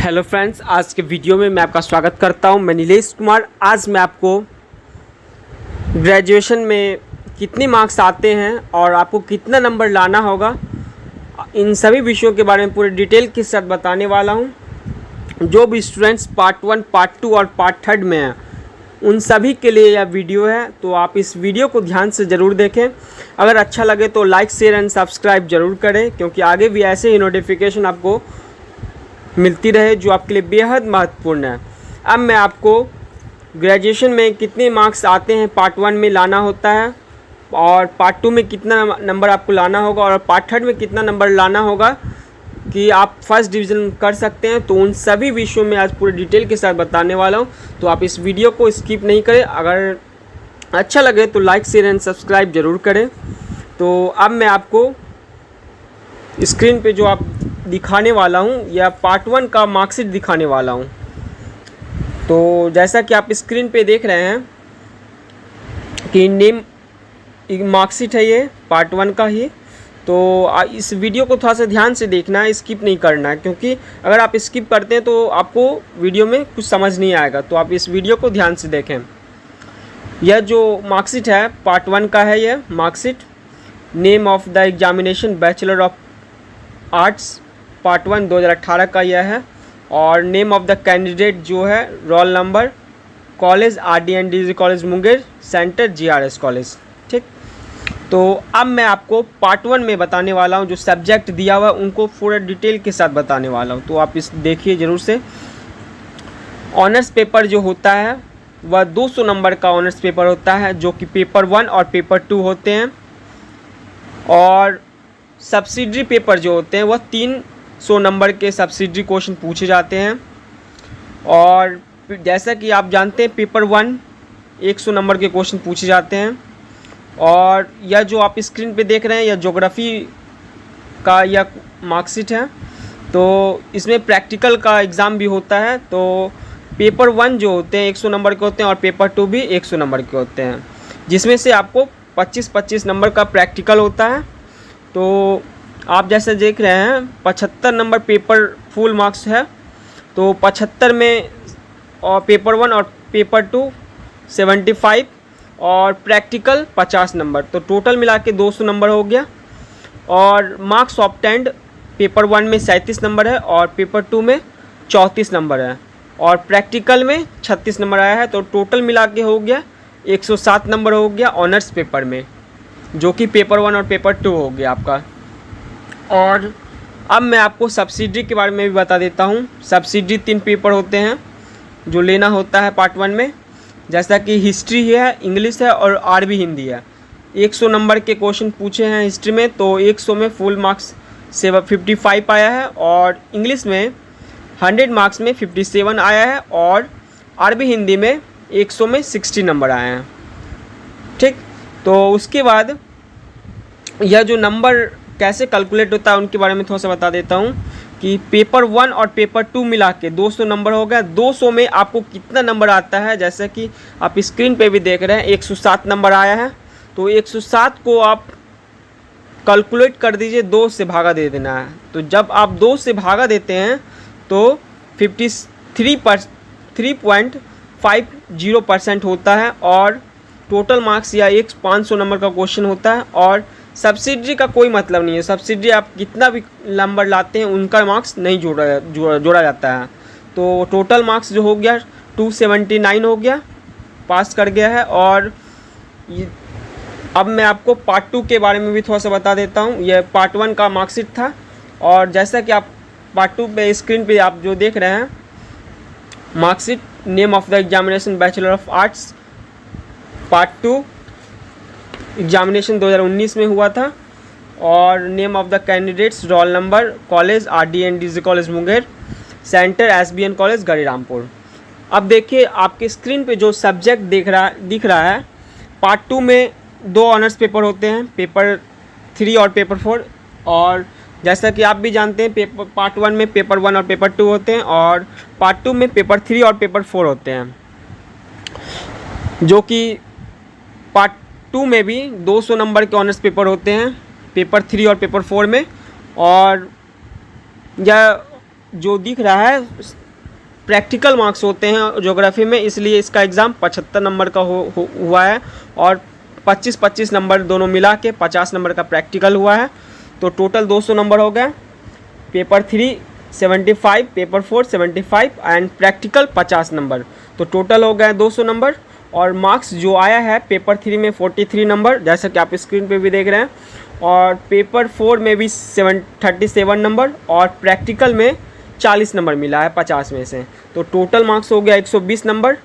Hello friends, आज के video में मैं आपका स्वागत करता हूं। मैं नीलेश कुमार। आज मैं आपको ग्रेजुएशन में कितने मार्क्स आते हैं और आपको कितना नंबर लाना होगा, इन सभी विषयों के बारे में पूरे डिटेल के साथ बताने वाला हूं। जो भी स्टूडेंट्स पार्ट 1, पार्ट 2 और पार्ट 3 में हैं, उन सभी के लिए यह वीडियो है, तो आप इस वीडियो को ध्यान से ज़रूर देखें। अगर अच्छा लगे तो लाइक, शेयर एंड सब्सक्राइब ज़रूर करें, क्योंकि आगे भी ऐसे ही नोटिफिकेशन आपको मिलती रहे जो आपके लिए बेहद महत्वपूर्ण है। अब मैं आपको ग्रेजुएशन में कितने मार्क्स आते हैं पार्ट 1 में लाना होता है, और पार्ट 2 में कितना नंबर आपको लाना होगा, और पार्ट 3 में कितना नंबर लाना होगा कि आप फर्स्ट डिवीज़न कर सकते हैं, तो उन सभी विषयों में आज पूरे डिटेल के साथ बताने वाला हूं। तो आप इस वीडियो को स्किप नहीं करें। अगर अच्छा लगे तो लाइक, शेयर एंड सब्सक्राइब ज़रूर करें। तो अब मैं आपको स्क्रीन पे जो आप दिखाने वाला हूं, या पार्ट 1 का मार्कशीट दिखाने वाला हूं। तो जैसा कि आप स्क्रीन पे देख रहे हैं कि नेम मार्कशीट है, ये पार्ट 1 का ही। तो इस वीडियो को थोड़ा सा ध्यान से देखना है, स्किप नहीं करना है, क्योंकि अगर आप स्किप करते हैं तो आपको वीडियो में कुछ समझ नहीं आएगा। तो आप इस वीडियो को ध्यान से देखें। यह जो मार्कशीट है पार्ट 1 का है, यह marksheet. Name of the examination bachelor of arts part 1 2018 का यह है। और नेम ऑफ द कैंडिडेट जो है, role number, college RDNDG college Munger, centre GRS college. ठीक, तो अब मैं आपको पार्ट 1 में बताने वाला हूं, जो सब्जेक्ट दिया हुआ है उनको पूरा डिटेल के साथ बताने वाला हूं। तो आप इस देखिए ज़रूर से। ऑनर्स पेपर जो होता है वह 200 नंबर का ऑनर्स पेपर होता है, जो कि पेपर 1 और पेपर 2 होते हैं। और सब्सिडरी पेपर जो होते हैं वह 300 नंबर के सब्सिडरी क्वेश्चन पूछे जाते हैं। और जैसा कि आप जानते हैं पेपर 1 100 नंबर के क्वेश्चन पूछे जाते हैं। और यह जो आप स्क्रीन पे देख रहे हैं, यह ज्योग्राफी का यह मार्कशीट है। तो इसमें प्रैक्टिकल का एग्ज़ाम भी होता है। तो पेपर 1 जो होते हैं 100 नंबर के होते हैं, और पेपर 2 भी 100 नंबर के होते हैं, जिसमें से आपको 25-25 नंबर का प्रैक्टिकल होता है। तो आप जैसे देख रहे हैं 75 नंबर पेपर फुल मार्क्स है। तो 75 में और पेपर 1 और पेपर 2 75 और प्रैक्टिकल 50 नंबर, तो टोटल मिला के 200 नंबर हो गया। और मार्क्स ऑब्टेंड पेपर 1 में 37 नंबर है, और पेपर 2 में 34 नंबर है, और प्रैक्टिकल में 36 नंबर आया है। तो टोटल मिला के हो गया 107 नंबर हो गया ऑनर्स पेपर में, जो कि पेपर 1 और पेपर 2 हो गया आपका। और अब मैं आपको सब्सिडरी के बारे में भी बता देता हूँ। सब्सिडरी 3 पेपर होते हैं जो लेना होता है पार्ट 1 में, जैसा कि हिस्ट्री है, इंग्लिश है, और आरबी हिंदी है। 100 नंबर के क्वेश्चन पूछे हैं हिस्ट्री में, तो 100 में फुल मार्क्स 55 आया है, और इंग्लिश में 100 मार्क्स में 57 आया है, और आरबी हिंदी में 100 में 60 नंबर आए हैं। ठीक, तो उसके बाद यह जो नंबर कैसे कैलकुलेट होता है उनके बारे में थोड़ा सा बता देता हूँ कि पेपर 1 और पेपर 2 मिला के 200 नंबर हो गया। 200 में आपको कितना नंबर आता है, जैसे कि आप स्क्रीन पे भी देख रहे हैं 107 नंबर आया है। तो 107 को आप कैलकुलेट कर दीजिए, 2 से भागा दे देना है। तो जब आप 2 से भागा देते हैं तो 3.50% होता है, और टोटल मार्क्स या 500 नंबर का क्वेश्चन होता है। और सब्सिडरी का कोई मतलब नहीं है, सब्सिडरी आप कितना भी नंबर लाते हैं उनका मार्क्स नहीं जोड़ा जाता है। तो टोटल मार्क्स जो हो गया 279 हो गया, पास कर गया है। और अब मैं आपको पार्ट 2 के बारे में भी थोड़ा सा बता देता हूँ। यह पार्ट 1 का मार्कशीट था, और जैसा कि आप पार्ट 2 पे स्क्रीन पे आप जो देख रहे हैं marksheet, name of the examination bachelor of arts part 2 examination 2019 में हुआ था। और name of the candidates, roll number, college RDNDG college Munger, centre SBN college Garhirampur. अब देखिए आपके स्क्रीन पे जो सब्जेक्ट दिख रहा है, पार्ट 2 में 2 ऑनर्स पेपर होते हैं, पेपर 3 और पेपर 4। और जैसा कि आप भी जानते हैं पार्ट 1 में पेपर 1 और पेपर 2 होते हैं, और पार्ट 2 में पेपर 3 और पेपर 4 होते हैं, जो कि पार्ट 2 में भी 200 नंबर के ऑनर्स पेपर होते हैं, पेपर 3 और पेपर 4 में। और यह जो दिख रहा है प्रैक्टिकल मार्क्स होते हैं ज्योग्राफी में, इसलिए इसका एग्ज़ाम 75 नंबर का हुआ है और 25-25 नंबर दोनों मिला के 50 नंबर का प्रैक्टिकल हुआ है। तो टोटल 200 नंबर हो गया। Paper 3 75, paper 4 75 and practical 50 number, तो टोटल हो गया 200 नंबर। और मार्क्स जो आया है पेपर 3 में 43 नंबर, जैसा कि आप स्क्रीन पे भी देख रहे हैं, और पेपर 4 में भी 37 नंबर और प्रैक्टिकल में 40 नंबर मिला है 50 में से। तो टोटल मार्क्स हो गया 120 नंबर।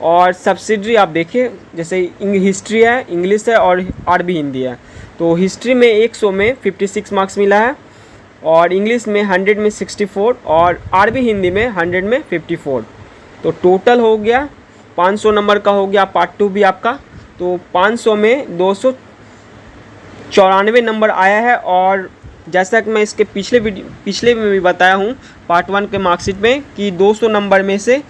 और सब्सिडरी आप देखिए, जैसे हिस्ट्री है, इंग्लिश है और अरबी हिंदी है। तो हिस्ट्री में 100 में 56 मार्क्स मिला है, और इंग्लिश में 100 में 64 और अरबी हिंदी में 100 में 54। तो टोटल हो गया 500 नंबर का हो गया पार्ट 2 भी आपका। तो 500 में 294 नंबर आया है। और जैसा कि मैं इसके पिछले में भी बताया हूँ पार्ट 1 के मार्कशीट में कि 200 नंबर में से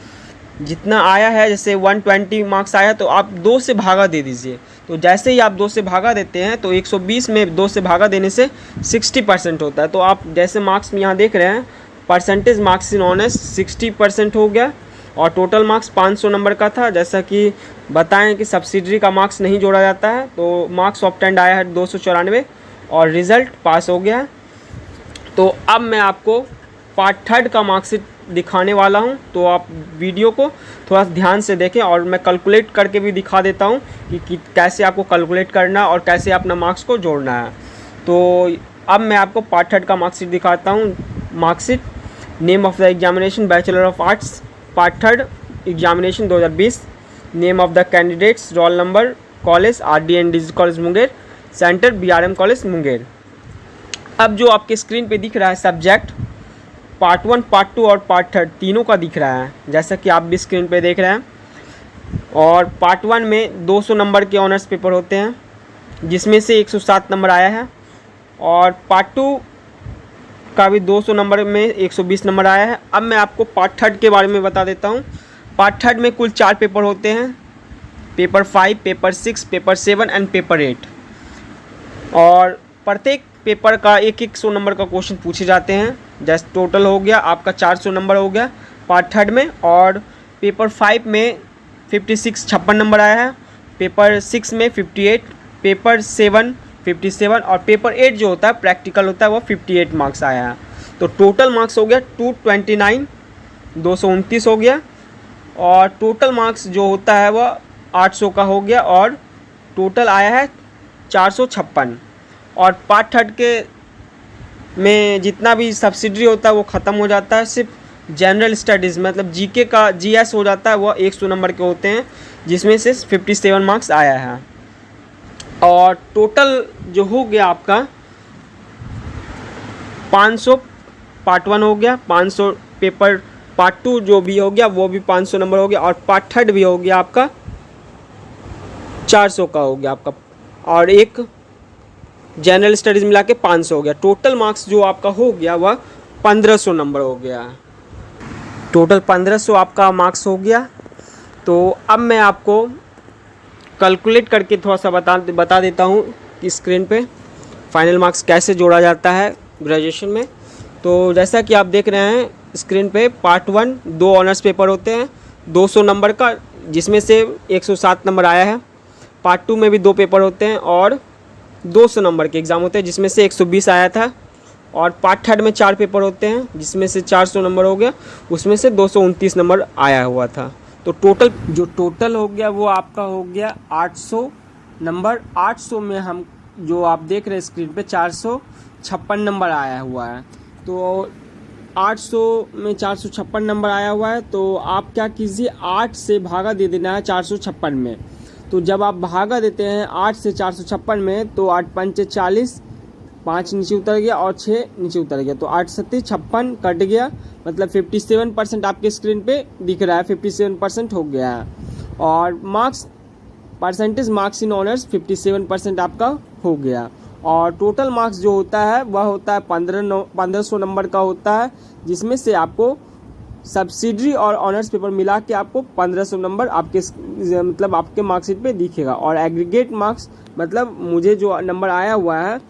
जितना आया है, जैसे 120 मार्क्स आया तो आप 2 से भागा दे दीजिए। तो जैसे ही आप 2 से भागा देते हैं तो 120 में 2 से भागा देने से 60% होता है। तो आप जैसे मार्क्स यहाँ देख रहे हैं, परसेंटेज मार्क्स इन ऑनर्स 60% हो गया। और टोटल मार्क्स 500 नंबर का था, जैसा कि बताएं कि सब्सिडरी का मार्क्स नहीं जोड़ा जाता है। तो मार्क्स ऑब्टेंड आया है 294 और रिज़ल्ट पास हो गया। तो अब मैं आपको पार्ट 3 का मार्कशीट दिखाने वाला हूं, तो आप वीडियो को थोड़ा ध्यान से देखें और मैं कैलकुलेट करके भी दिखा देता हूं कि कैसे आपको कैलकुलेट करना और कैसे अपना मार्क्स को जोड़ना है। तो अब मैं आपको पार्ट 3 का मार्कशीट दिखाता हूं। Marksheet, name of the examination bachelor of arts part 3 examination 2020, name of the candidates, roll number, college RDND college Munger, centre BRM college Munger. अब जो आपके स्क्रीन पे दिख रहा है सब्जेक्ट, पार्ट 1, पार्ट 2 और पार्ट 3 तीनों का दिख रहा है, जैसा कि आप भी स्क्रीन पे देख रहे हैं। और पार्ट 1 में 200 नंबर के ऑनर्स पेपर होते हैं, जिसमें से 107 नंबर आया है। और पार्ट 2 का भी 200 नंबर में 120 नंबर आया है। अब मैं आपको पार्ट 3 के बारे में बता देता हूँ। पार्ट 3 में कुल 4 पेपर होते हैं, paper 5, paper 6, paper 7 and paper 8। और प्रत्येक पेपर का 100 नंबर का क्वेश्चन पूछे जाते हैं। जैसे टोटल हो गया आपका 400 नंबर हो गया पार्ट 3 में। और पेपर 5 में 56 नंबर आया है, पेपर 6 में 58, पेपर 7 57 और पेपर 8 जो होता है प्रैक्टिकल होता है वो 58 मार्क्स आया है। तो टोटल मार्क्स हो गया 229, 229 हो गया। और टोटल मार्क्स जो होता है वह 800 का हो गया और टोटल आया है 456। और पार्ट 3 के में जितना भी सब्सिडरी होता है वो ख़त्म हो जाता है। सिर्फ जनरल स्टडीज़ मतलब जीके का GS हो जाता है, वह 100 नंबर के होते हैं, जिसमें से 57 मार्क्स आया है। और टोटल जो हो गया आपका 500 पार्ट 1 हो गया, 500 पेपर पार्ट 2 जो भी हो गया वो भी 500 नंबर हो गया, और पार्ट 3 भी हो गया आपका 400 का हो गया आपका, और एक जनरल स्टडीज़ मिला के 500 हो गया। टोटल मार्क्स जो आपका हो गया वह 1500 नंबर हो गया। टोटल 1500 आपका मार्क्स हो गया। तो अब मैं आपको कैलकुलेट करके थोड़ा सा बता देता हूँ कि स्क्रीन पे फाइनल मार्क्स कैसे जोड़ा जाता है ग्रेजुएशन में। तो जैसा कि आप देख रहे हैं स्क्रीन पे, पार्ट 1 2 ऑनर्स पेपर होते हैं 200 नंबर का, जिसमें से 107 नंबर आया है। पार्ट 2 में भी 2 पेपर होते हैं और 200 नंबर के एग्ज़ाम होते हैं, जिसमें से 120 आया था। और पार्ट 3 में 4 पेपर होते हैं, जिसमें से 400 नंबर हो गया, उसमें से 229 नंबर आया हुआ था। तो टोटल हो गया वो आपका हो गया 800 नंबर। 800 में हम जो आप देख रहे हैं स्क्रीन पे 456 नंबर आया हुआ है। तो 800 में 456 नंबर आया हुआ है। तो आप क्या कीजिए, 8 से भागा दे देना है 456 में। तो जब आप भागा देते हैं 8 से 456 में, तो 8 पंचे 40, 5 नीचे उतर गया और 6 नीचे उतर गया, तो 8 सत्ते 56 कट गया, मतलब 57% आपके स्क्रीन पे दिख रहा है, 57% हो गया है। और marks percentage marks in honours 57% आपका हो गया। और टोटल मार्क्स जो होता है वह होता है 1500 नंबर का होता है, जिसमें से आपको सब्सिडरी और ऑनर्स पेपर मिला के आपको 1500 नंबर आपके मतलब आपके मार्कशीट पे दिखेगा। और एग्रीगेट मार्क्स मतलब मुझे जो नंबर आया हुआ है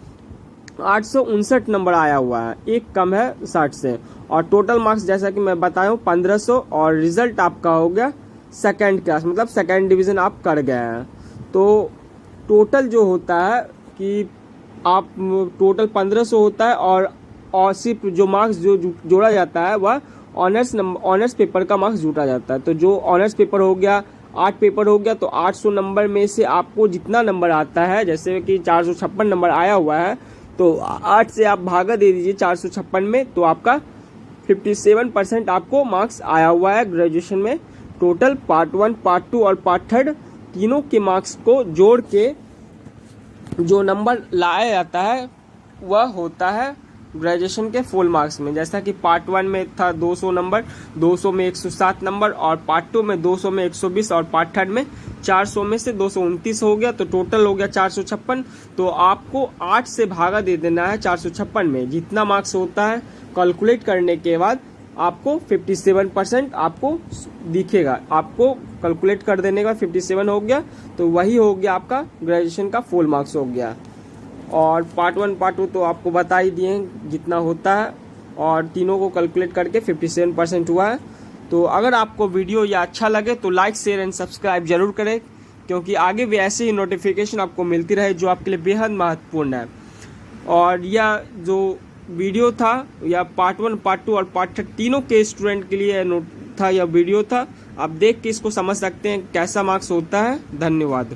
859 नंबर आया हुआ है, एक कम है 60 से। और टोटल मार्क्स जैसा कि मैं बताया हूँ 1500 और रिजल्ट आपका हो गया सेकंड क्लास, मतलब सेकंड डिवीज़न आप कर गए हैं। तो टोटल जो होता है कि आप टोटल 1500 होता है और सिर्फ जो मार्क्स जो जोड़ा जाता है वह ऑनर्स पेपर का मार्क्स जोड़ा जाता है। तो जो ऑनर्स पेपर हो गया 8 पेपर हो गया, तो 800 नंबर में से आपको जितना नंबर आता है, जैसे कि 456 नंबर आया हुआ है, तो 8 से आप भागा दे दीजिए 456 में, तो आपका 57% आपको मार्क्स आया हुआ है ग्रेजुएशन में। टोटल पार्ट 1, पार्ट 2 और पार्ट 3 तीनों के मार्क्स को जोड़ के जो नंबर लाया जाता है वह होता है ग्रेजुएशन के फुल मार्क्स में। जैसा कि पार्ट 1 में था 200 नंबर, 200 में 107 नंबर, और पार्ट 2 में 200 में 120, और पार्ट 3 में 400 में से 229 हो गया, तो टोटल हो गया 456। तो आपको 8 से भागा दे देना है 456 में, जितना मार्क्स होता है कैलकुलेट करने के बाद आपको 57% आपको दिखेगा। आपको कैलकुलेट कर देने का 57 हो गया, तो वही हो गया आपका ग्रेजुएशन का फुल मार्क्स हो गया। और पार्ट 1 पार्ट 2 तो आपको बता ही दिए जितना होता है, और तीनों को कैलकुलेट करके 57% हुआ है। तो अगर आपको वीडियो या अच्छा लगे तो लाइक शेयर एंड सब्सक्राइब जरूर करें, क्योंकि आगे भी ऐसे ही नोटिफिकेशन आपको मिलती रहे जो आपके लिए बेहद महत्वपूर्ण है। और यह जो वीडियो था या पार्ट 1 पार्ट 2 और पार्ट 3 तीनों के स्टूडेंट के लिए था, यह वीडियो था। आप देख के इसको समझ सकते हैं कैसा मार्क्स होता है। धन्यवाद।